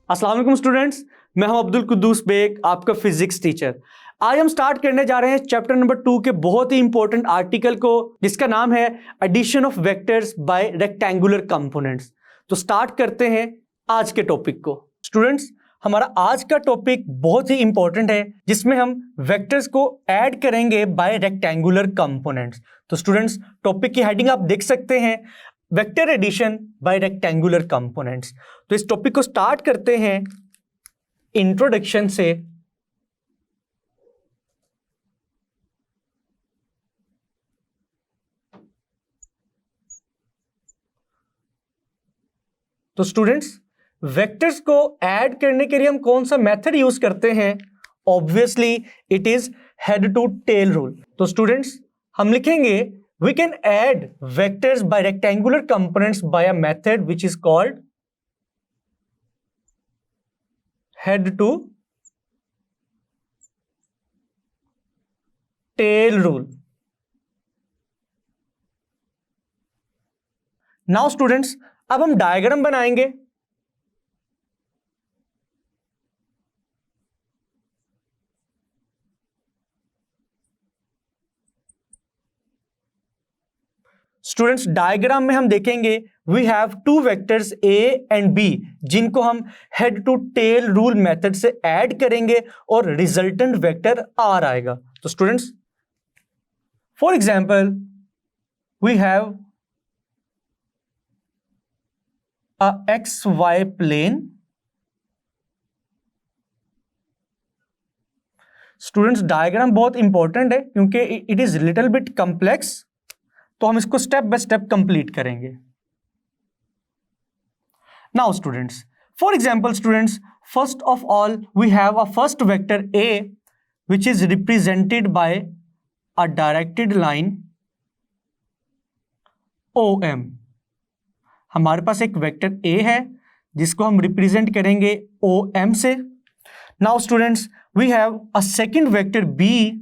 अस्सलाम वालेकुम स्टूडेंट्स, मैं हूं अब्दुल कुद्दूस बेग, आपका फिजिक्स टीचर। आज हम स्टार्ट करने जा रहे हैं चैप्टर नंबर 2 के बहुत ही इंपॉर्टेंट आर्टिकल को, जिसका नाम है addition of vectors by rectangular components. तो स्टार्ट करते हैं आज के टॉपिक को। स्टूडेंट्स, हमारा आज का टॉपिक बहुत ही इंपॉर्टेंट है, जिसमें हम वेक्टर्स को ऐड करेंगे बाय रेक्टेंगुलर कंपोनेंट्स। तो स्टूडेंट्स, टॉपिक की हेडिंग आप देख सकते हैं, vector addition by rectangular components. तो इस टॉपिक को स्टार्ट करते हैं इंट्रोडक्शन से। तो स्टूडेंट्स, वेक्टर्स को ऐड करने के लिए हम कौन सा मेथड यूज करते हैं? Obviously it is head to tail rule. तो स्टूडेंट्स, हम लिखेंगे we can add vectors by rectangular components by a method which is called head to tail rule. Now students, अब हम डायग्राम बनाएंगे। स्टूडेंट्स, डायग्राम में हम देखेंगे we have two vectors A and B, जिनको हम head to tail rule method से add करेंगे और रिजल्टेंट वेक्टर आर आएगा। तो students, for example we have a x y plane. Students, diagram बहुत इंपॉर्टेंट है क्योंकि it is little bit complex, तो हम इसको स्टेप बाय स्टेप कंप्लीट करेंगे। Now students, for example students, first of all we have a first vector A which is represented bye a directed line OM। हमारे पास एक vector A है जिसको हम represent करेंगे OM से। Now students, we have a second vector B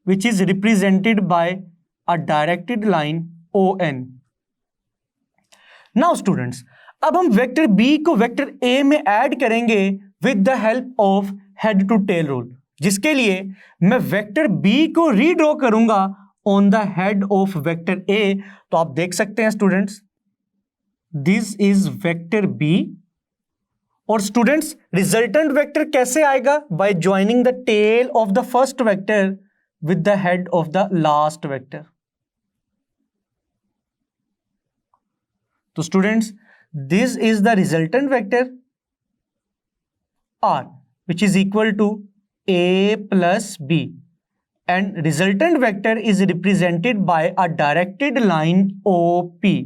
which is represented by a directed line ON. Now students, अब हम vector B को वेक्टर A में ऐड करेंगे with the help of head to tail rule, जिसके लिए मैं vector B को redraw करूंगा on the head of vector A। तो आप देख सकते हैं students, this is vector B। और स्टूडेंट्स, रिजल्टेंट वेक्टर कैसे आएगा? by joining the tail of the first vector with the head of the last vector. So students, this is the resultant vector R, which is equal to A plus B, and resultant vector is represented by a directed line OP.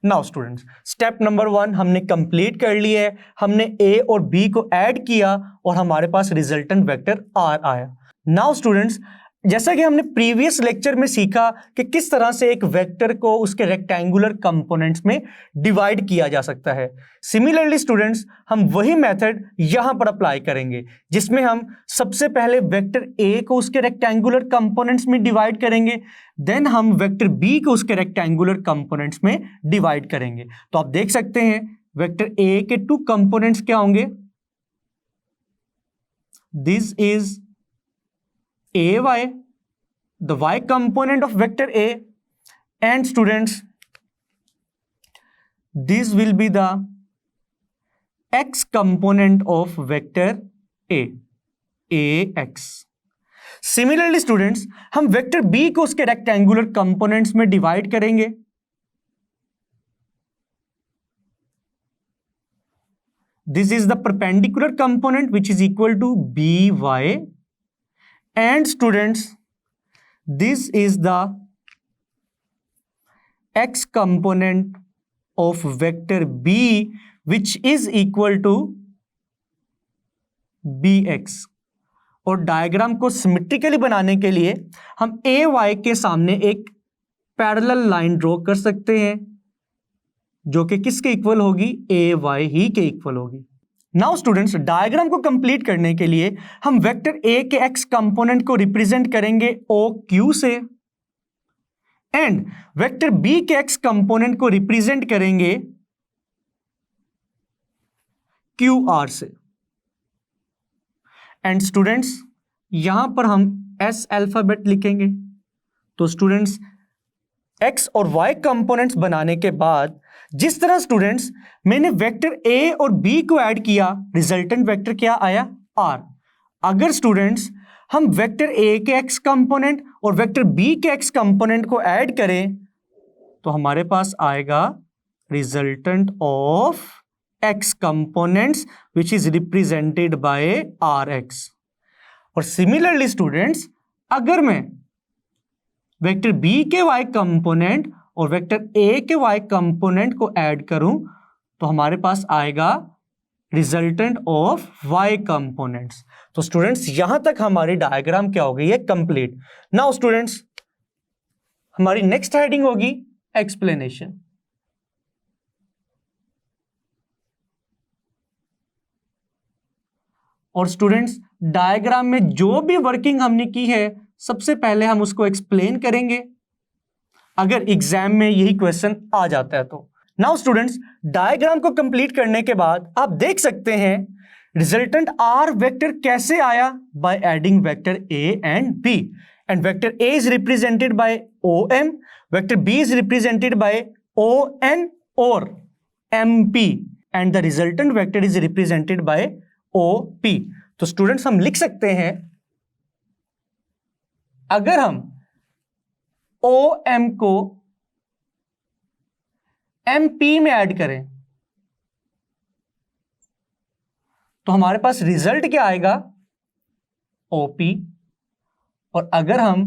Now students, step number 1 हमने complete कर लिया है। हमने A और B को add किया और हमारे पास रिजल्टेंट वेक्टर R आया। नाउ स्टूडेंट्स, जैसा कि हमने प्रीवियस लेक्चर में सीखा कि किस तरह से एक वेक्टर को उसके रेक्टेंगुलर कंपोनेंट्स में डिवाइड किया जा सकता है, सिमिलरली स्टूडेंट्स, हम वही मेथड यहां पर अप्लाई करेंगे, जिसमें हम सबसे पहले वेक्टर ए को उसके रेक्टेंगुलर कंपोनेंट्स में डिवाइड करेंगे, देन हम वेक्टर बी को उसके रेक्टेंगुलर कंपोनेंट्स में डिवाइड करेंगे। तो आप देख सकते हैं वेक्टर ए के 2 कंपोनेंट्स क्या होंगे? This is AY, the Y component of vector A, and students, this will be the X component of vector A, AX. Similarly students, हम वेक्टर B को उसके रेक्टेंगुलर कंपोनेंट्स में डिवाइड करेंगे। This is the perpendicular component which is equal to BY. And students, this is the X component of vector B which is equal to BX। और diagram को symmetrically बनाने के लिए हम AY के सामने एक पैरेलल लाइन ड्रॉ कर सकते हैं, जो कि किसके इक्वल होगी? AY ही के इक्वल होगी। नाउ स्टूडेंट्स, डायग्राम को कंप्लीट करने के लिए हम वेक्टर ए के एक्स कंपोनेंट को रिप्रेजेंट करेंगे OQ से, एंड वेक्टर बी के एक्स कंपोनेंट को रिप्रेजेंट करेंगे क्यू आर से। एंड स्टूडेंट्स यहां पर हम एस अल्फाबेट लिखेंगे। तो स्टूडेंट्स एक्स और वाई कंपोनेंट्स बनाने के बाद जिस तरह स्टूडेंट्स मैंने वेक्टर ए और बी को ऐड किया, रिजल्टेंट वेक्टर क्या आया? आर। अगर स्टूडेंट्स हम वेक्टर ए के एक्स कंपोनेंट और वेक्टर बी के एक्स कंपोनेंट को ऐड करें तो हमारे पास आएगा resultant of x components which is represented by R x. और सिमिलरली स्टूडेंट्स अगर मैं वेक्टर बी के वाई कंपोनेंट और वेक्टर ए के वाई कंपोनेंट को ऐड करूं तो हमारे पास आएगा रिजल्टेंट ऑफ वाई कंपोनेंट्स। तो स्टूडेंट्स यहां तक हमारी डायग्राम क्या हो गई है? कंप्लीट। नाउ स्टूडेंट्स हमारी नेक्स्ट हेडिंग होगी एक्सप्लेनेशन। और स्टूडेंट्स डायग्राम में जो भी वर्किंग हमने की है सबसे पहले हम उसको एक्सप्लेन करेंगे अगर एग्जाम में यही क्वेश्चन आ जाता है तो। नाउ स्टूडेंट्स डायग्राम को कंप्लीट करने के बाद आप देख सकते हैं रिजल्टेंट आर वेक्टर कैसे आया? By adding vector A and B. And vector A is represented by O M, vector B is represented by O N और M P, and the resultant vector is represented by O P. तो students हम लिख सकते हैं अगर हम O M को M P में ऐड करें तो हमारे पास रिजल्ट क्या आएगा? ओपी। और अगर हम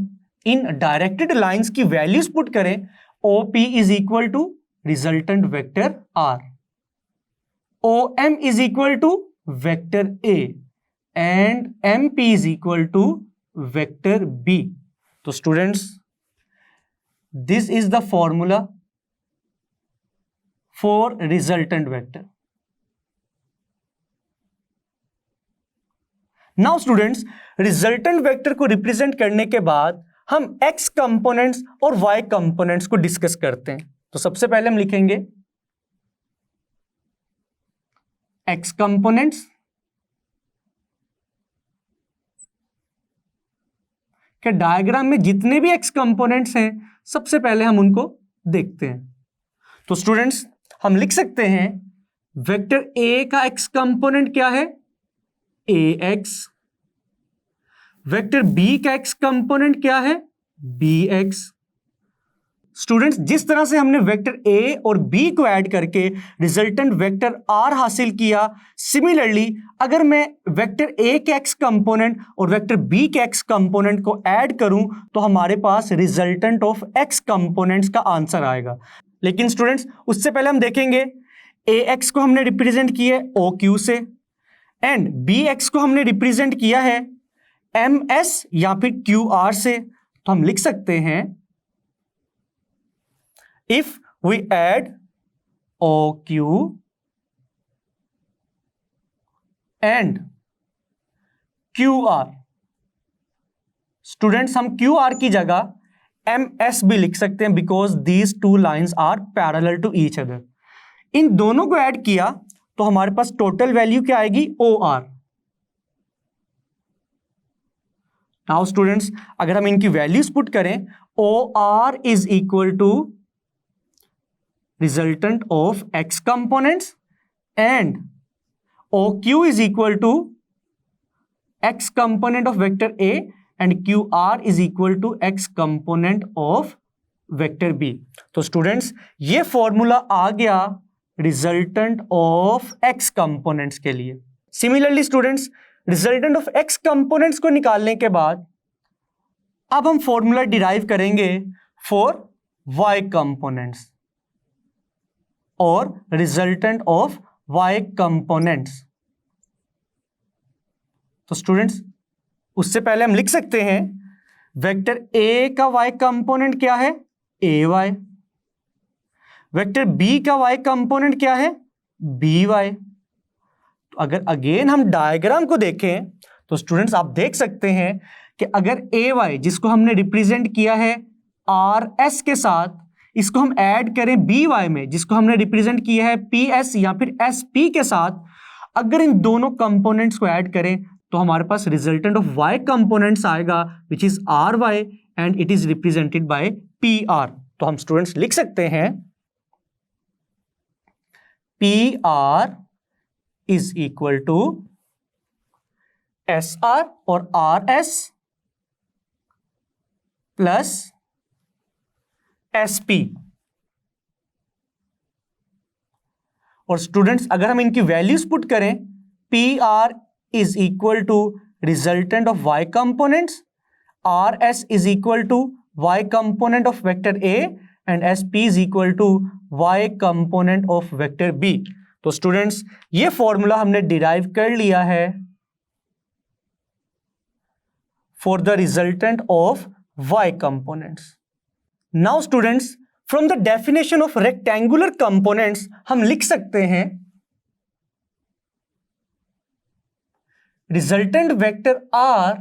इन डायरेक्टेड लाइंस की वैल्यूज पुट करें O P is equal to resultant vector R, O M is equal to vector A and M P is equal to vector B. तो students this is the formula for resultant vector. Now students resultant vector को represent करने के बाद हम X components और Y components को discuss करते हैं। तो सबसे पहले हम लिखेंगे एक्स कंपोनेंट्स, के डायग्राम में जितने भी एक्स कंपोनेंट्स हैं सबसे पहले हम उनको देखते हैं। तो स्टूडेंट्स हम लिख सकते हैं वेक्टर ए का एक्स कंपोनेंट क्या है? ए एक्स। वेक्टर बी का एक्स कंपोनेंट क्या है? B x. स्टूडेंट्स जिस तरह से हमने वेक्टर ए और बी को ऐड करके रिजल्टेंट वेक्टर आर हासिल किया, सिमिलरली अगर मैं वेक्टर ए के एक्स कंपोनेंट और वेक्टर बी के एक्स कंपोनेंट को ऐड करूं तो हमारे पास रिजल्टेंट ऑफ एक्स कंपोनेंट्स का आंसर आएगा। लेकिन स्टूडेंट्स उससे पहले हम देखेंगे ए एक्स को हमने रिप्रेजेंट किया है ओ क्यू से एंड बी एक्स को हमने रिप्रेजेंट किया है एम एस या फिर क्यू आर से। तो हम लिख सकते हैं if we add OQ and QR, students हम QR की जगह MS भी लिख सकते हैं because these two lines are parallel to each other. इन दोनों को ऐड किया तो हमारे पास टोटल वैल्यू क्या आएगी? OR। नाउ स्टूडेंट्स अगर हम इनकी वैल्यूज पुट करें OR is equal to resultant of x components and OQ is equal to x component of vector A and QR is equal to x component of vector B। तो students ये formula आ गया resultant of x components के लिए। Similarly students resultant of x components को निकालने के बाद अब हम फॉर्मूला डिराइव करेंगे फॉर y कंपोनेंट्स और रिजल्टेंट ऑफ y कंपोनेंट्स। तो स्टूडेंट्स उससे पहले हम लिख सकते हैं वेक्टर a का y कंपोनेंट क्या है? ay। वेक्टर b का y कंपोनेंट क्या है? by। तो अगर अगेन हम डायग्राम को देखें तो स्टूडेंट्स आप देख सकते हैं कि अगर ay जिसको हमने रिप्रेजेंट किया है rs के साथ, इसको हम ऐड करें by में जिसको हमने रिप्रेजेंट किया है ps या फिर sp के साथ, अगर इन दोनों कंपोनेंट्स को ऐड करें तो हमारे पास रिजल्टेंट ऑफ y कंपोनेंट्स आएगा which is ry and it is represented by PR। तो हम स्टूडेंट्स लिख सकते हैं PR is equal to SR और RS प्लस SP। और स्टूडेंट्स अगर हम इनकी वैल्यूज पुट करें, PR is equal to resultant of y components, RS is equal to y component of vector A and SP is equal to y component of vector B। तो students ये formula हमने derive कर लिया है for the resultant of y components। Now students, from the definition of rectangular components हम लिख सकते हैं resultant vector R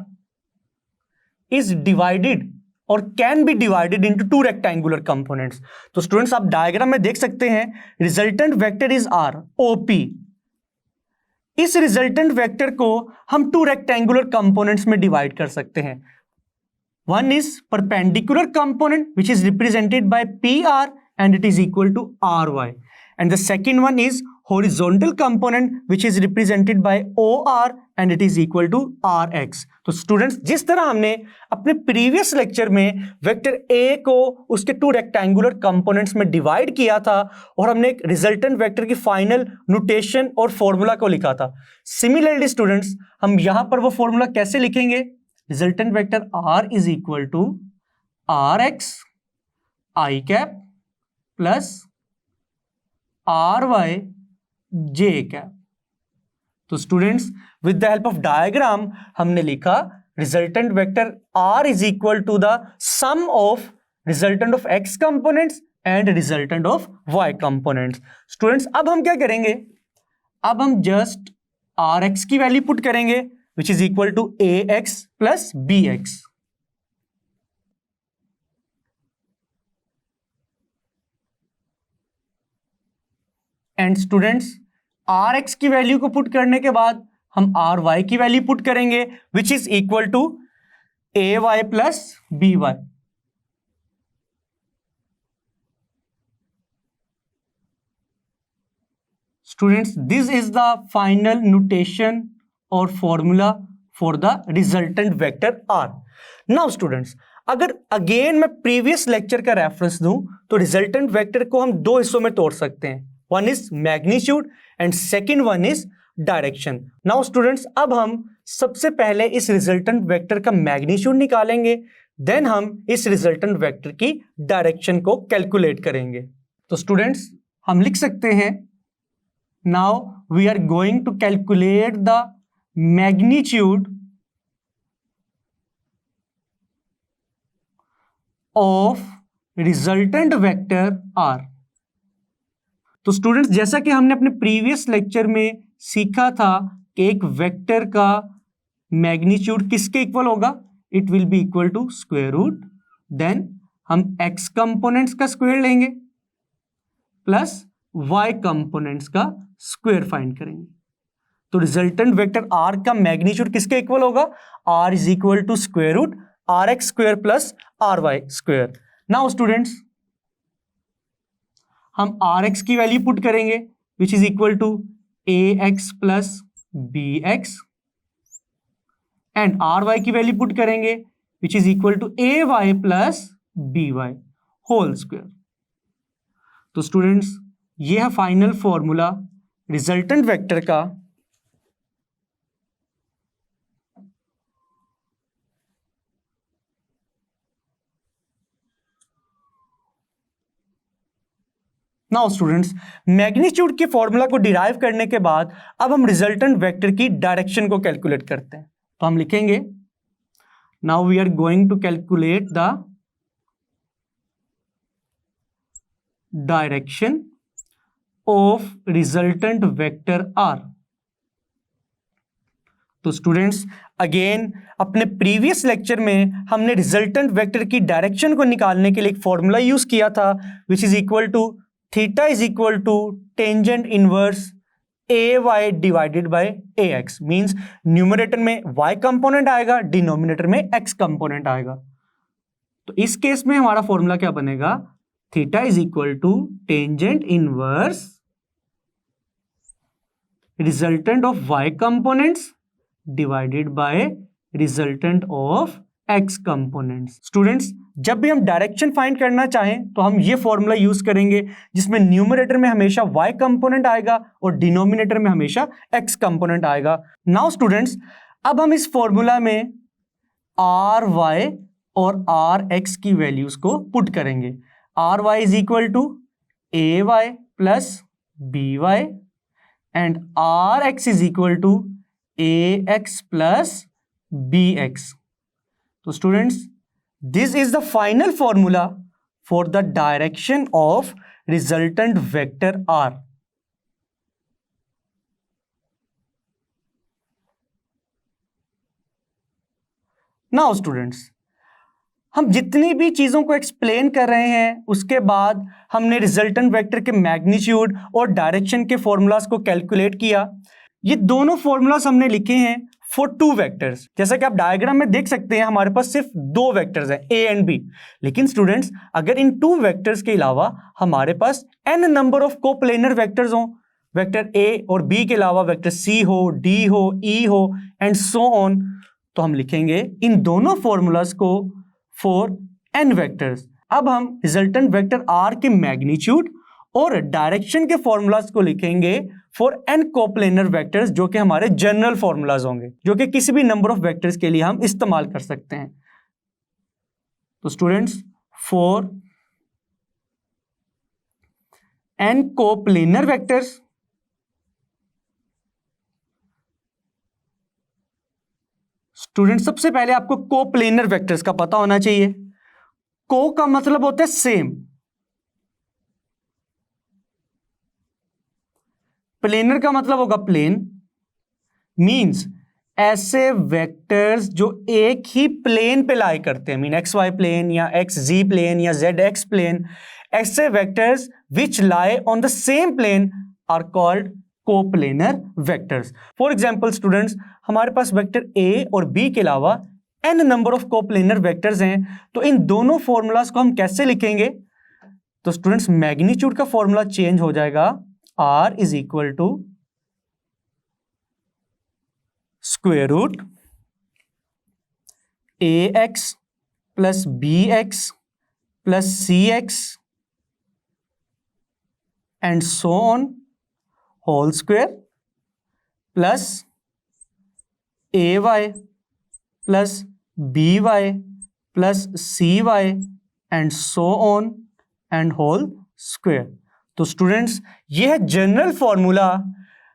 is divided or can be divided into two rectangular components। तो स्टूडेंट्स आप डायग्राम में देख सकते हैं resultant vector is R, OP। इस रिजल्टेंट वेक्टर को हम टू रेक्टेंगुलर कंपोनेंट्स में डिवाइड कर सकते हैं। One is perpendicular component which is represented by PR and it is equal to RY, and the second one is horizontal component which is represented by OR and it is equal to RX। तो students जिस तरह हमने अपने previous lecture में vector A को उसके two rectangular components में divide किया था और हमने एक रिजल्टेंट वेक्टर की फाइनल नोटेशन और फॉर्मूला को लिखा था, सिमिलरली स्टूडेंट्स हम यहां पर वो फॉर्मूला कैसे लिखेंगे? Resultant vector R is equal to RX I cap plus RY J cap. तो students with the help of diagram हमने लिखा resultant vector R is equal to the sum of resultant of X components and resultant of Y components. Students अब हम क्या करेंगे? अब हम just RX की वैल्यू पुट करेंगे which is equal to AX plus BX। And students RX की value को पुट करने के बाद हम RY की वैल्यू पुट करेंगे which is equal to AY plus BY। Students this is the final notation और formula for the resultant vector R। Now students अगर अगेन मैं प्रीवियस लेक्चर का रेफरेंस दूं तो रिजल्टेंट वेक्टर को हम दो हिस्सों में तोड़ सकते हैं, one is magnitude and second one is direction. Now students अब हम सबसे पहले इस रिजल्टेंट वेक्टर का मैग्नीट्यूड निकालेंगे, देन हम इस रिजल्टेंट वेक्टर की डायरेक्शन को कैलकुलेट करेंगे। तो स्टूडेंट्स हम लिख सकते हैं now we are going to calculate the magnitude of resultant vector R। तो स्टूडेंट्स जैसा कि हमने अपने प्रीवियस लेक्चर में सीखा था कि एक वेक्टर का मैग्नीट्यूड किसके इक्वल होगा? It will be equal to square root, then हम x कंपोनेंट्स का स्क्वायर लेंगे प्लस y कंपोनेंट्स का स्क्वायर फाइंड करेंगे। तो रिजल्टेंट वेक्टर R का मैग्नीट्यूड किसके इक्वल होगा? R is equal to square root RX square plus RY square. Now students हम RX की वैल्यू पुट करेंगे which is equal to AX plus BX and RY की value put करेंगे which is equal to AY plus BY whole square. तो students ये है final formula resultant vector का now students magnitude के formula को derive करने के बाद अब हम रिजल्टेंट वेक्टर की डायरेक्शन को कैलकुलेट करते हैं। तो हम लिखेंगे now we are going to calculate the direction of resultant vector R। तो स्टूडेंट्स अगेन अपने प्रीवियस लेक्चर में हमने रिजल्टेंट वेक्टर की डायरेक्शन को निकालने के लिए एक फॉर्मूला यूज किया था which is equal to theta is equal to tangent inverse AY divided by AX, means numerator में Y कंपोनेंट आएगा, डिनोमिनेटर में X कंपोनेंट आएगा। तो इस केस में हमारा फॉर्मूला क्या बनेगा, theta is equal to tangent inverse resultant of Y components divided by resultant of X components. Students, जब भी हम डायरेक्शन फाइंड करना चाहें तो हम ये फॉर्मूला यूज करेंगे जिसमें न्यूमरेटर में हमेशा Y कंपोनेंट आएगा और डिनोमिनेटर में हमेशा X कंपोनेंट आएगा। नाउ स्टूडेंट्स, अब हम इस फॉर्मूला में RY और RX की वैल्यूज को पुट करेंगे। RY is equal to AY plus BY and RX is equal to AX plus BX। तो students, this is the final formula for the direction of resultant vector R. Now students, हम जितनी भी चीजों को explain कर रहे हैं उसके बाद हमने रिजल्टेंट वेक्टर के मैग्नीट्यूड और डायरेक्शन के फॉर्मूलाज को कैलकुलेट किया। ये दोनों फॉर्मूलाज हमने लिखे हैं फॉर टू वेक्टर्स। जैसा कि आप डायग्राम में देख सकते हैं हमारे पास सिर्फ दो वेक्टर्स हैं A एंड B, लेकिन स्टूडेंट्स अगर इन टू वेक्टर्स के अलावा हमारे पास n number of coplanar vectors हो, वेक्टर A और B के अलावा वेक्टर C हो, D हो, E हो एंड सो ऑन, तो हम लिखेंगे इन दोनों फॉर्मूलाज को फॉर n वेक्टर्स। अब हम रिजल्टेंट वेक्टर R के मैग्नीट्यूड और डायरेक्शन के फॉर्मूलाज को लिखेंगे फॉर n कोप्लेनर वेक्टर्स, जो कि हमारे जनरल फॉर्मूलाज होंगे, जो कि किसी भी नंबर ऑफ वेक्टर्स के लिए हम इस्तेमाल कर सकते हैं। तो students, for n coplanar vectors student सबसे पहले आपको कोप्लेनर वेक्टर्स का पता होना चाहिए। को का मतलब होता है सेम, प्लेनर का मतलब होगा प्लेन, मींस ऐसे वेक्टर्स जो एक ही प्लेन पे लाई करते हैं, मीन एक्स वाई प्लेन या एक्स जी प्लेन या जेड एक्स प्लेन, ऐसे vectors which lie on the same plane are called coplanar vectors. For example students, हमारे पास वेक्टर ए और बी के अलावा n number of coplanar vectors हैं, तो इन दोनों फॉर्मूलाज को हम कैसे लिखेंगे? तो स्टूडेंट्स, मैग्नीट्यूड का फॉर्मूला चेंज हो जाएगा, R is equal to square root AX plus BX plus CX and so on whole square plus AY plus BY plus CY and so on and whole square. तो students, यह है general formula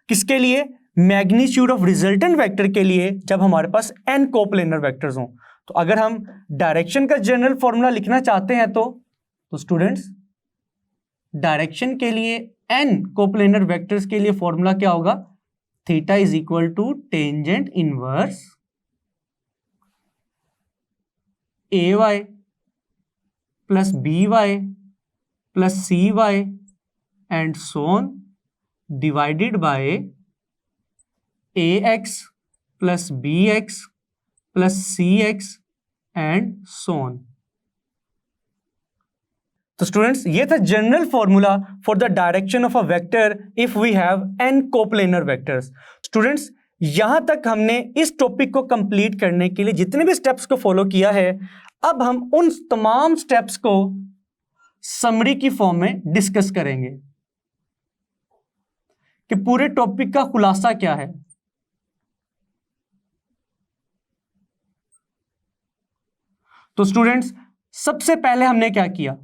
किसके लिए? Magnitude of resultant vector के लिए, जब हमारे पास n coplanar vectors हों। तो अगर हम डायरेक्शन का जनरल फॉर्मूला लिखना चाहते हैं तो स्टूडेंट्स, डायरेक्शन के लिए n कोप्लेनर वेक्टर्स के लिए फॉर्मूला क्या होगा? Theta is equal to tangent inverse AY plus BY plus CY and so on divided by AX plus BX plus CX and so on। तो स्टूडेंट्स, ये था general formula for the direction of a vector if we have n coplanar vectors. Students, यहां तक हमने इस topic को complete करने के लिए जितने भी स्टेप्स को फॉलो किया है, अब हम उन तमाम स्टेप्स को समरी की फॉर्म में डिस्कस करेंगे कि पूरे टॉपिक का खुलासा क्या है। तो स्टूडेंट्स, सबसे पहले हमने क्या किया?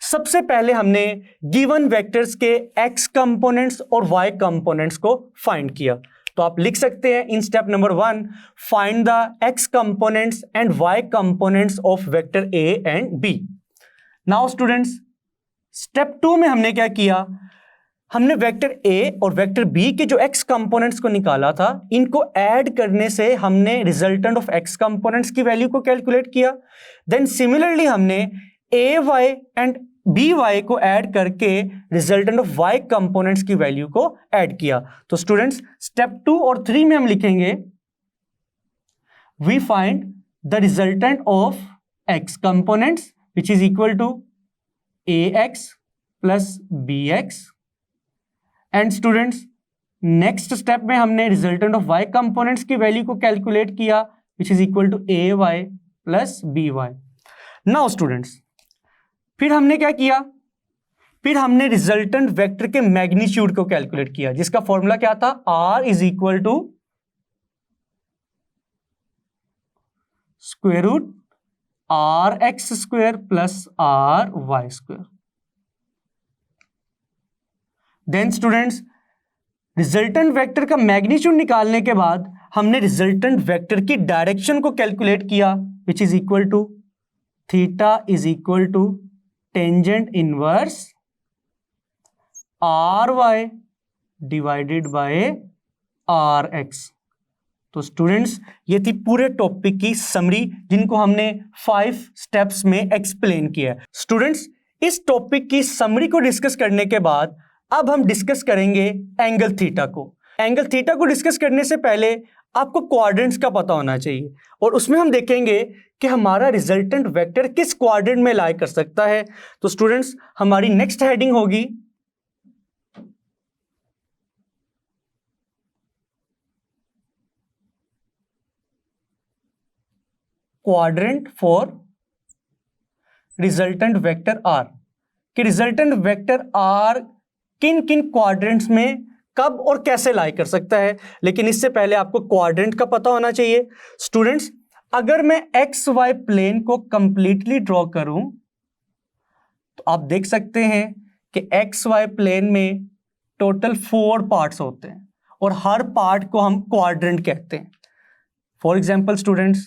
सबसे पहले हमने गिवन वेक्टर्स के x कंपोनेंट्स और y कंपोनेंट्स को फाइंड किया। तो आप लिख सकते हैं in step number 1, find the x components and y components of vector a and b। Now students, step 2 में हमने क्या किया? हमने वेक्टर a और वेक्टर b के जो x कंपोनेंट्स को निकाला था, इनको ऐड करने से हमने रिजल्टेंट ऑफ x कंपोनेंट्स की वैल्यू को कैलकुलेट किया। देन सिमिलरली हमने ए वाई एंड बी वाई को ऐड करके रिजल्टेंट ऑफ वाई कंपोनेंट्स की वैल्यू को ऐड किया। तो स्टूडेंट्स स्टेप 2 और 3 में हम लिखेंगे we find the resultant of x components which is equal to A x plus B x. And students next step में हमने रिजल्टेंट ऑफ वाई कंपोनेंट्स की वैल्यू को कैलकुलेट किया which is equal to A y plus B y. Now students फिर हमने क्या किया, फिर हमने रिजल्टेंट वेक्टर के मैग्नीट्यूड को कैलकुलेट किया जिसका फॉर्मूला क्या था, R is equal to square root are x square plus R y square. Then students resultant vector का मैग्नीट्यूड निकालने के बाद हमने रिजल्टेंट वेक्टर की डायरेक्शन को कैलकुलेट किया which is equal to theta is equal to tangent inverse R y divided by R x. तो students ये थी पूरे टॉपिक की समरी जिनको हमने 5 स्टेप्स में एक्सप्लेन किया है। स्टूडेंट्स इस टॉपिक की समरी को डिस्कस करने के बाद अब हम डिस्कस करेंगे एंगल थीटा को। एंगल थीटा को डिस्कस करने से पहले आपको क्वाड्रेंट्स का पता होना चाहिए और उसमें हम देखेंगे कि हमारा रिजल्टेंट वेक्टर किस क्वाड्रेंट में लाई कर सकता है। तो स्टूडेंट्स हमारी नेक्स्ट हेडिंग होगी quadrant for resultant vector R, कि रिजल्टेंट वेक्टर आर किन किन क्वाड्रेंट्स में कब और कैसे लाई कर सकता है। लेकिन इससे पहले आपको क्वाड्रेंट का पता होना चाहिए। स्टूडेंट्स अगर मैं एक्स वाई प्लेन को कंप्लीटली ड्रॉ करूं तो आप देख सकते हैं कि एक्स वाई प्लेन में टोटल 4 पार्ट्स होते हैं और हर पार्ट को हम क्वाड्रेंट कहते हैं। For example students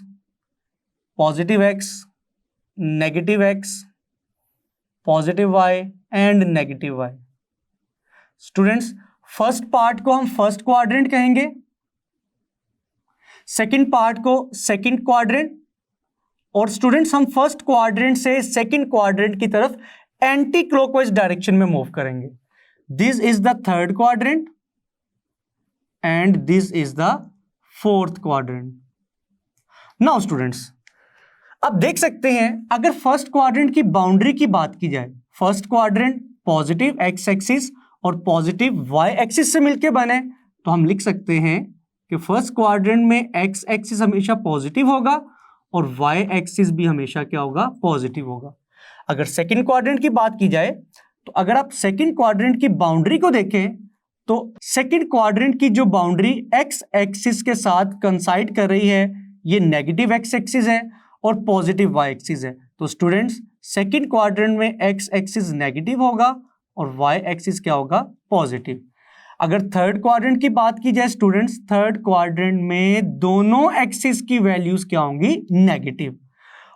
positive x, negative x, positive y and negative y. Students first part को हम फर्स्ट क्वाड्रेंट कहेंगे, सेकंड पार्ट को सेकंड क्वाड्रेंट, और स्टूडेंट्स हम फर्स्ट क्वाड्रेंट से सेकंड क्वाड्रेंट की तरफ एंटी क्लॉकवाइज डायरेक्शन में मूव करेंगे। This is the third quadrant and this is the fourth quadrant. Now students अब देख सकते हैं अगर फर्स्ट क्वाड्रेंट की बाउंड्री की बात की जाए, first quadrant positive X axis और पॉजिटिव वाई एक्सिस से मिलकर बने, तो हम लिख सकते हैं कि फर्स्ट क्वाड्रेंट में एक्स एक्सिस हमेशा पॉजिटिव होगा और वाई एक्सिस भी हमेशा क्या होगा, पॉजिटिव होगा। अगर सेकंड क्वाड्रेंट की बात की जाए तो अगर आप सेकंड क्वाड्रेंट की बाउंड्री को देखें तो सेकंड क्वाड्रेंट की जो बाउंड्री एक्स एक्सिस के साथ कंसाइड कर रही है ये नेगेटिव एक्स एक्सिस है और पॉजिटिव वाई एक्सिस है। तो स्टूडेंट्स सेकंड क्वाड्रेंट में एक्स एक्सिस नेगेटिव होगा और वाई एक्सिस क्या होगा, पॉजिटिव। अगर थर्ड क्वाड्रेंट की बात की जाए स्टूडेंट्स, थर्ड क्वाड्रेंट में दोनों एक्सिस की वैल्यूज क्या होंगी, नेगेटिव।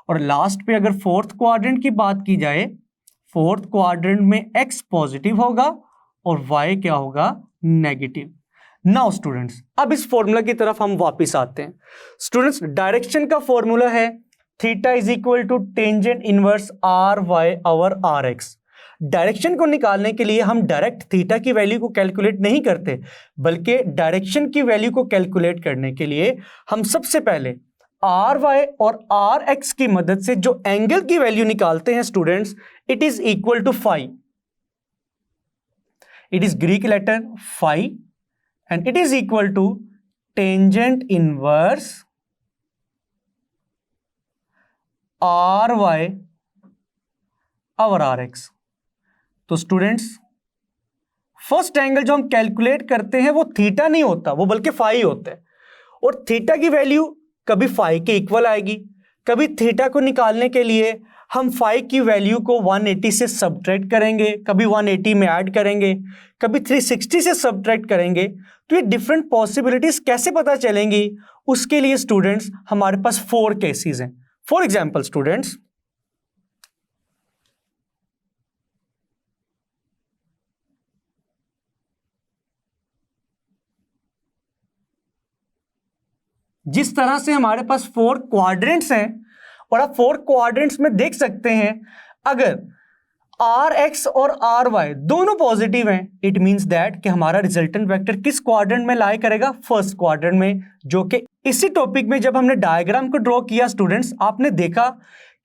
और लास्ट पे अगर फोर्थ क्वाड्रेंट की बात की जाए, फोर्थ क्वाड्रेंट में एक्स पॉजिटिव होगा और वाई क्या होगा, नेगेटिव। नाउ स्टूडेंट्स अब इस फॉर्मूला की तरफ हम वापस आते हैं। स्टूडेंट्स डायरेक्शन का फॉर्मूला है theta is equal to tangent inverse R y over R x. Direction को निकालने के लिए हम डायरेक्ट थीटा की वैल्यू को कैलकुलेट नहीं करते, बल्कि डायरेक्शन की वैल्यू को कैलकुलेट करने के लिए हम सबसे पहले आर वाई और आर एक्स की मदद से जो एंगल की वैल्यू निकालते हैं students, it is equal to phi. It is Greek letter phi and it is equal to tangent inverse R y over R x. तो स्टूडेंट्स फर्स्ट एंगल जो हम कैलकुलेट करते हैं वो थीटा नहीं होता, वो बल्कि फाई होता है। और थीटा की वैल्यू कभी फाई के इक्वल आएगी, कभी थीटा को निकालने के लिए हम फाई की वैल्यू को 180 से सब्ट्रैक्ट करेंगे, कभी 180 में ऐड करेंगे, कभी 360 से सब्ट्रैक्ट करेंगे। तो ये डिफरेंट पॉसिबिलिटीज कैसे पता चलेंगी, उसके लिए स्टूडेंट्स हमारे पास 4 केसेस हैं। फॉर एग्जाम्पल स्टूडेंट्स जिस तरह से हमारे पास 4 क्वाड्रेंट्स हैं और आप 4 क्वाड्रेंट्स में देख सकते हैं अगर आर एक्स और आर वाई दोनों पॉजिटिव हैं, इट मींस दैट कि हमारा रिजल्टेंट वेक्टर किस क्वाड्रेंट में लाई करेगा, फर्स्ट क्वाड्रेंट में। जो कि इसी टॉपिक में जब हमने डायग्राम को ड्रॉ किया स्टूडेंट्स, आपने देखा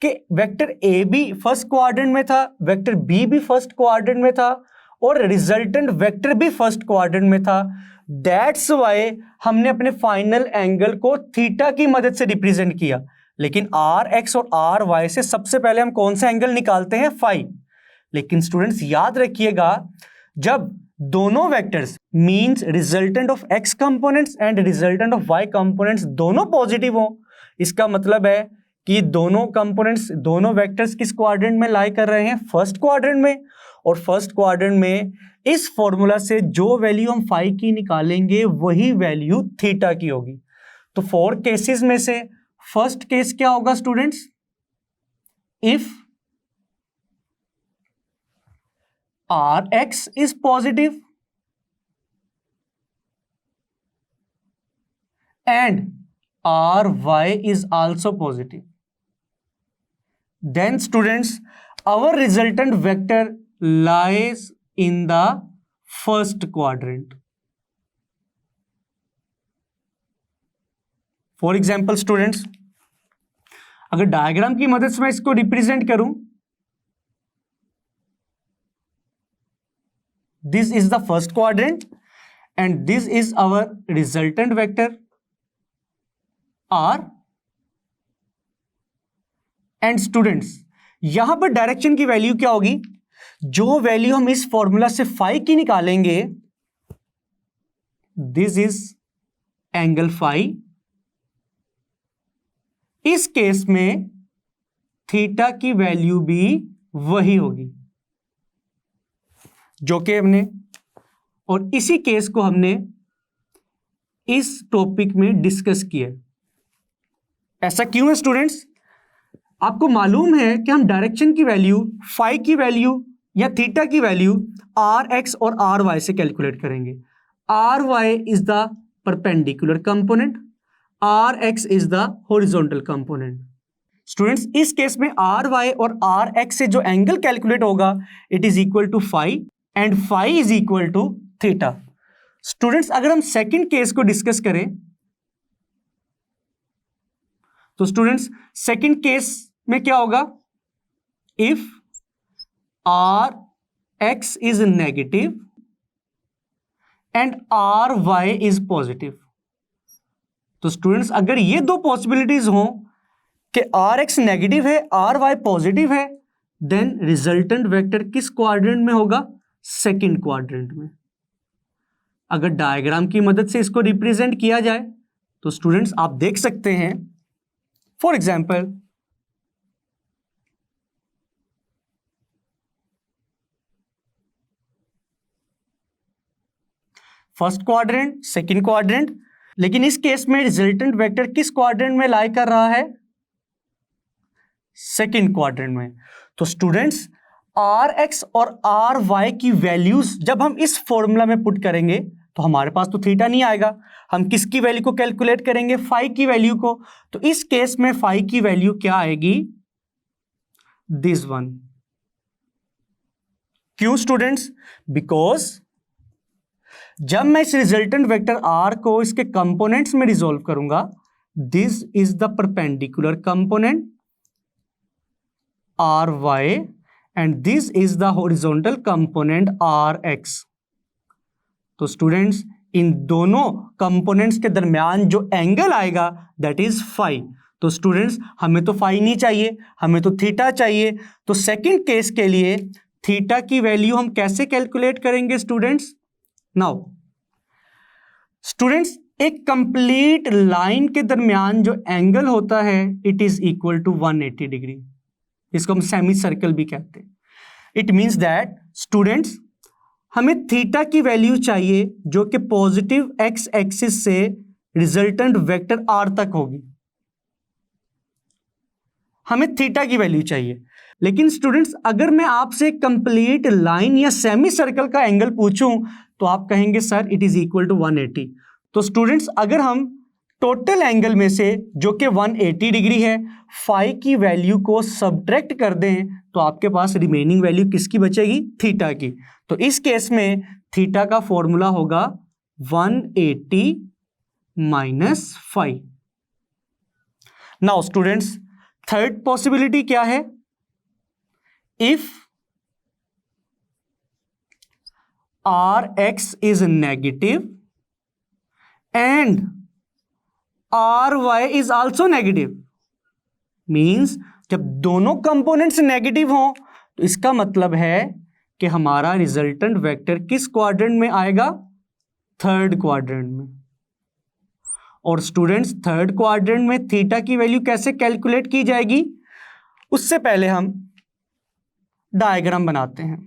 कि वेक्टर ए भी फर्स्ट क्वाड्रेंट में था, वेक्टर बी भी फर्स्ट क्वाड्रेंट में था और रिजल्टेंट वेक्टर भी फर्स्ट क्वाड्रेंट में था। दैट्स वाई हमने अपने फाइनल एंगल को थीटा की मदद से रिप्रेजेंट किया। लेकिन आर एक्स और आर वाई से सबसे पहले हम कौन सा एंगल निकालते हैं, फाई। लेकिन स्टूडेंट्स याद रखिएगा, जब दोनों vectors means resultant of x components and resultant of y components दोनों पॉजिटिव हो, इसका मतलब है कि दोनों कंपोनेंट्स, दोनों वेक्टर्स किस क्वाड्रेंट में लाई कर रहे हैं, फर्स्ट क्वाड्रेंट में। और फर्स्ट क्वाड्रेंट में इस फॉर्मूला से जो वैल्यू हम फाई की निकालेंगे वही वैल्यू थीटा की होगी। तो 4 केसेस में से फर्स्ट केस क्या होगा students, if R x is positive and ry is also positive, then students our resultant vector lies in the first quadrant. For example students, अगर डायग्राम की मदद से मैं इसको रिप्रेजेंट करूं, this is the first quadrant and this is our resultant vector R, and students यहां पर direction की वैल्यू क्या होगी, जो वैल्यू हम इस फॉर्मूला से फाई की निकालेंगे, दिस इज एंगल फाई। इस केस में थीटा की वैल्यू भी वही होगी जो कि हमने, और इसी केस को हमने इस टॉपिक में डिस्कस किया। ऐसा क्यों है स्टूडेंट्स, आपको मालूम है कि हम डायरेक्शन की वैल्यू, फाई की वैल्यू या थीटा की वैल्यू आर एक्स और आर वाई से कैलकुलेट करेंगे। R y is the perpendicular component, R x is the horizontal component. Students इस केस में आर वाई और आर एक्स से जो एंगल कैलकुलेट होगा, it is equal to phi and phi is equal to theta. Students अगर हम second case को discuss करें, तो स्टूडेंट्स सेकंड केस में क्या होगा, if R x is negative and R y is positive. तो स्टूडेंट्स अगर ये दो पॉसिबिलिटीज हो कि आर एक्स नेगेटिव है, आर वाई पॉजिटिव है, देन रिजल्टेंट वेक्टर किस क्वाड्रेंट में होगा, सेकंड क्वाड्रेंट में। अगर डायग्राम की मदद से इसको रिप्रेजेंट किया जाए तो स्टूडेंट्स आप देख सकते हैं, for example first quadrant, second quadrant, लेकिन इस केस में रिजल्टेंट वेक्टर किस क्वाड्रेंट में लाई कर रहा है, सेकंड क्वाड्रेंट में। तो स्टूडेंट्स आर एक्स और आर वाई की वैल्यूज जब हम इस फॉर्मूला में पुट करेंगे तो हमारे पास तो थीटा नहीं आएगा, हम किसकी वैल्यू को कैलकुलेट करेंगे, फाई की वैल्यू को। तो इस केस में फाई की वैल्यू क्या आएगी, दिस वन। क्यों स्टूडेंट्स, बिकॉज जब मैं इस रिजल्टेंट वेक्टर आर को इसके कंपोनेंट्स में रिजोल्व करूंगा, this is the perpendicular component R Y and this is the horizontal component R x. तो स्टूडेंट्स इन दोनों कंपोनेंट्स के दरमियान जो एंगल आएगा दैट इज फाई। तो स्टूडेंट्स हमें तो फाई नहीं चाहिए, हमें तो थीटा चाहिए। तो सेकंड केस के लिए थीटा की वैल्यू हम कैसे कैलकुलेट करेंगे स्टूडेंट्स, नाउ स्टूडेंट्स एक कंप्लीट लाइन के दरमियान जो एंगल होता है it is equal to 180 degree, इसको हम सेमी सर्कल भी कहते हैं। इट मींस दैट स्टूडेंट्स हमें थीटा की वैल्यू चाहिए जो कि पॉजिटिव एक्स एक्सिस से रिजल्टेंट वेक्टर आर तक होगी, हमें थीटा की वैल्यू चाहिए। लेकिन स्टूडेंट्स अगर मैं आपसे कंप्लीट लाइन या सेमी सर्कल का एंगल पूछूं तो आप कहेंगे sir it is equal to 180। तो स्टूडेंट्स अगर हम टोटल एंगल में से जो कि 180 डिग्री है, फाई की वैल्यू को सब्ट्रैक्ट कर दें तो आपके पास रिमेनिंग वैल्यू किसकी बचेगी? थीटा की। तो इस केस में थीटा का फॉर्मूला होगा 180 minus phi. Now students, third possibility क्या है? If Rx is negative and Ry is also negative, means जब दोनों कंपोनेंट्स नेगेटिव हों तो इसका मतलब है कि हमारा रिजल्टेंट वेक्टर किस क्वाड्रेंट में आएगा? थर्ड क्वाड्रेंट में। और स्टूडेंट्स, थर्ड क्वाड्रेंट में थीटा की वैल्यू कैसे कैलकुलेट की जाएगी? उससे पहले हम डायग्राम बनाते हैं।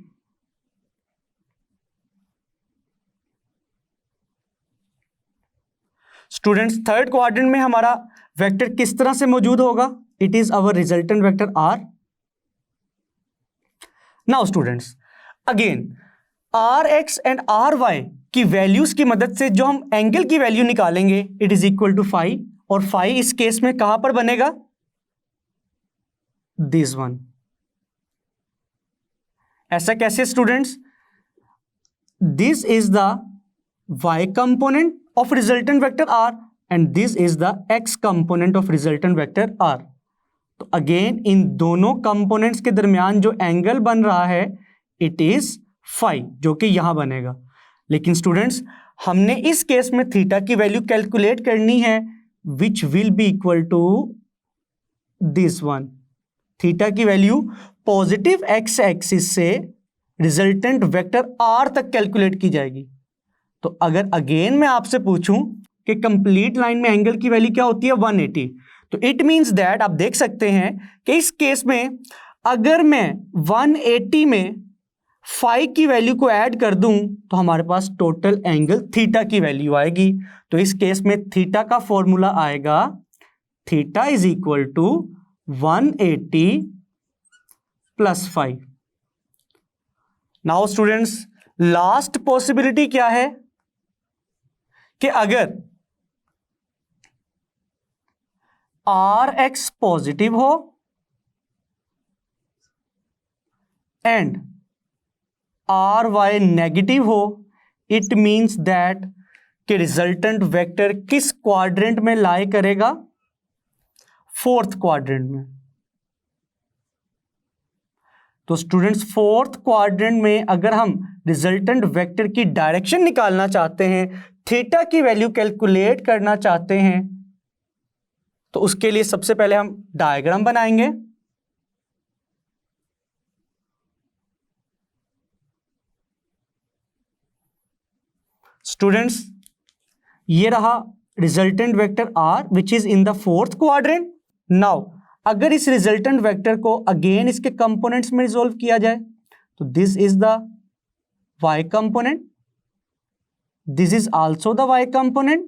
स्टूडेंट्स, थर्ड क्वाड्रेंट में हमारा वेक्टर किस तरह से मौजूद होगा? It is our resultant vector R. Now students, again R X and R Y की वैल्यूज की मदद से जो हम एंगल की वैल्यू निकालेंगे, it is equal to phi. और फाई इस केस में कहां पर बनेगा? This one. ऐसा कैसे students? This is the y component of resultant vector r and this is the x component of resultant vector r। तो अगेन इन दोनों कंपोनेंट्स के दरमियान जो एंगल बन रहा है इट इज फाई, जो कि यहां बनेगा। लेकिन स्टूडेंट्स, हमने इस केस में थीटा की वैल्यू कैलकुलेट करनी है which will be equal to this one. Theta की वैल्यू पॉजिटिव एक्स एक्सिस से रिजल्टेंट वेक्टर आर तक कैलकुलेट की जाएगी। तो अगर अगेन मैं आपसे पूछूं कि कंप्लीट लाइन में एंगल की वैल्यू क्या होती है? 180। तो इट मींस दैट आप देख सकते हैं कि इस केस में अगर मैं 180 में फाई की वैल्यू को ऐड कर दूं तो हमारे पास टोटल एंगल थीटा की वैल्यू आएगी। तो इस केस में थीटा का फॉर्मूला आएगा theta is equal to 180 plus 5। Now students, last possibility क्या है कि अगर आर एक्स पॉजिटिव हो एंड आर वाई नेगेटिव हो, इट मींस दैट कि रिजल्टेंट वेक्टर किस क्वाड्रेंट में लाई करेगा? फोर्थ क्वाड्रेंट में। तो स्टूडेंट्स, फोर्थ क्वाड्रेंट में अगर हम रिजल्टेंट वेक्टर की डायरेक्शन निकालना चाहते हैं, थीटा की वैल्यू कैलकुलेट करना चाहते हैं, तो उसके लिए सबसे पहले हम डायग्राम बनाएंगे। स्टूडेंट्स, ये रहा resultant vector R which is in the fourth quadrant. Now अगर इस रिजल्टेंट वेक्टर को अगेन इसके कंपोनेंट्स में रिजोल्व किया जाए तो this is the y component, this is also the y component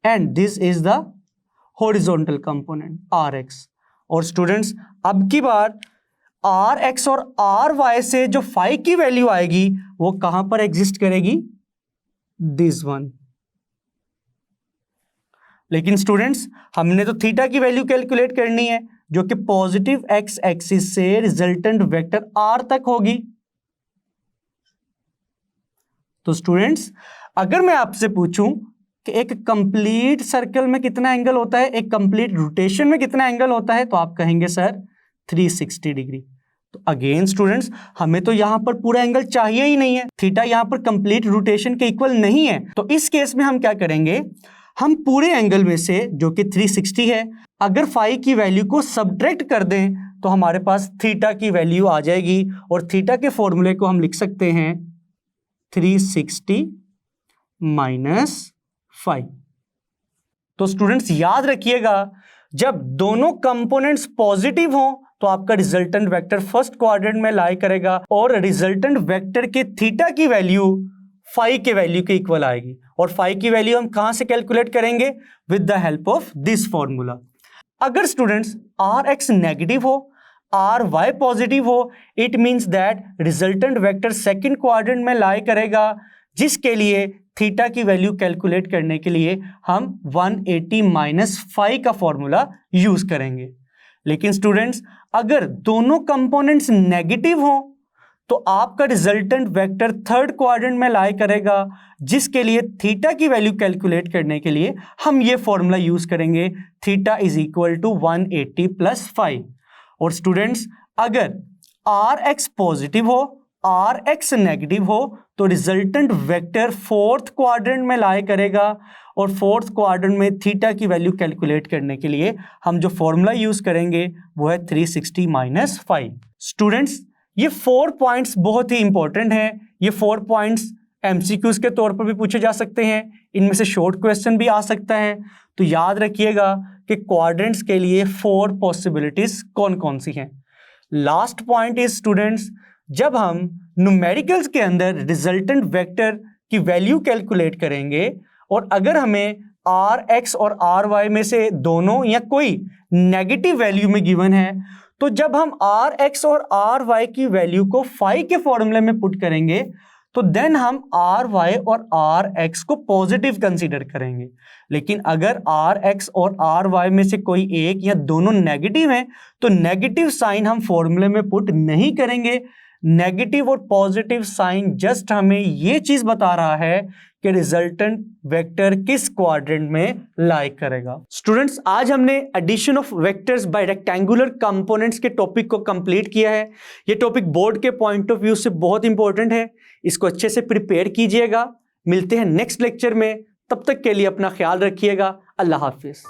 and this is the horizontal component rx। और students, अब की बार rx और ry से जो फाई की वैल्यू आएगी वो कहां पर एग्जिस्ट करेगी? This one. लेकिन स्टूडेंट्स, हमने तो थीटा की वैल्यू कैलकुलेट करनी है जो कि पॉजिटिव एक्स एक्सिस से रिजल्टेंट वेक्टर आर तक होगी। तो स्टूडेंट्स, अगर मैं आपसे पूछूं कि एक कंप्लीट सर्कल में कितना एंगल होता है, एक कंप्लीट रोटेशन में कितना एंगल होता है, तो आप कहेंगे सर 360 डिग्री। तो अगेन स्टूडेंट्स, हमें तो यहां पर पूरा एंगल चाहिए ही नहीं है, थीटा यहां पर कंप्लीट रोटेशन के इक्वल नहीं है। तो इस केस में हम क्या करेंगे? हम पूरे एंगल में से जो कि 360 है, अगर फाई की वैल्यू को सब्ट्रैक्ट कर दें तो हमारे पास थीटा की वैल्यू आ जाएगी और थीटा के फॉर्मूले को हम लिख सकते हैं 360 माइनस 5। तो स्टूडेंट्स, याद रखिएगा, जब दोनों कंपोनेंट्स पॉजिटिव हों तो आपका रिजल्टेंट वेक्टर फर्स्ट क्वाड्रेंट में लाई करेगा और रिजल्टेंट वेक्टर के थीटा की वैल्यू फाई के वैल्यू के इक्वल आएगी। और फाई की वैल्यू हम कहां से कैलकुलेट करेंगे? With the help of this formula. अगर स्टूडेंट्स आर एक्स नेगेटिव हो, आर वाई पॉजिटिव हो, it means that resultant vector second quadrant में लाई करेगा जिसके लिए थीटा की वैल्यू कैलकुलेट करने के लिए हम 180 माइनस 5 का फॉर्मूला यूज करेंगे। लेकिन स्टूडेंट्स अगर दोनों कंपोनेंट्स नेगेटिव हो तो आपका रिजल्टेंट वेक्टर थर्ड क्वाड्रेंट में लाई करेगा, जिसके लिए थीटा की वैल्यू कैलकुलेट करने के लिए हम ये फॉर्मूला यूज करेंगे, theta is equal to 180 plus 5। और स्टूडेंट्स अगर आर एक्स पॉजिटिव हो, आर एक्स नेगेटिव हो तो रिजल्टेंट वेक्टर फोर्थ क्वाड्रेंट में लाई करेगा, और फोर्थ क्वाड्रेंट में थीटा की वैल्यू कैलकुलेट करने के लिए हम जो फॉर्मूला यूज करेंगे वो है 360 माइनस 5। स्टूडेंट्स ये 4 पॉइंट्स बहुत ही इंपॉर्टेंट हैं। ये 4 पॉइंट्स एमसीक्यूज के तौर पर भी पूछे जा सकते हैं, इनमें से शॉर्ट क्वेश्चन भी आ सकता है। तो याद रखिएगा कि क्वाड्रेंट्स के लिए 4 पॉसिबिलिटीज कौन कौन सी हैं। लास्ट पॉइंट इज स्टूडेंट्स, जब हम न्यूमेरिकल्स के अंदर रिजल्टेंट वेक्टर की वैल्यू कैलकुलेट करेंगे और अगर हमें आर एक्स और आर वाई में से दोनों या कोई नेगेटिव वैल्यू में गिवन है, तो जब हम आर एक्स और आर वाई की वैल्यू को फाई के फॉर्मूले में पुट करेंगे तो देन हम आर वाई और आर एक्स को पॉजिटिव कंसीडर करेंगे। लेकिन अगर आर एक्स और आर वाई में से कोई एक या दोनों नेगेटिव हैं तो नेगेटिव साइन हम फॉर्मूले में पुट नहीं करेंगे। नेगेटिव और पॉजिटिव साइन जस्ट हमें ये चीज बता रहा है कि रिजल्टेंट वेक्टर किस क्वाड्रेंट में लाई करेगा। स्टूडेंट्स आज हमने addition of vectors by rectangular components के टॉपिक को कंप्लीट किया है। ये टॉपिक बोर्ड के पॉइंट ऑफ व्यू से बहुत इंपॉर्टेंट है, इसको अच्छे से प्रिपेयर कीजिएगा। मिलते हैं नेक्स्ट लेक्चर में, तब तक के लिए अपना ख्याल रखिएगा। अल्लाह हाफिज।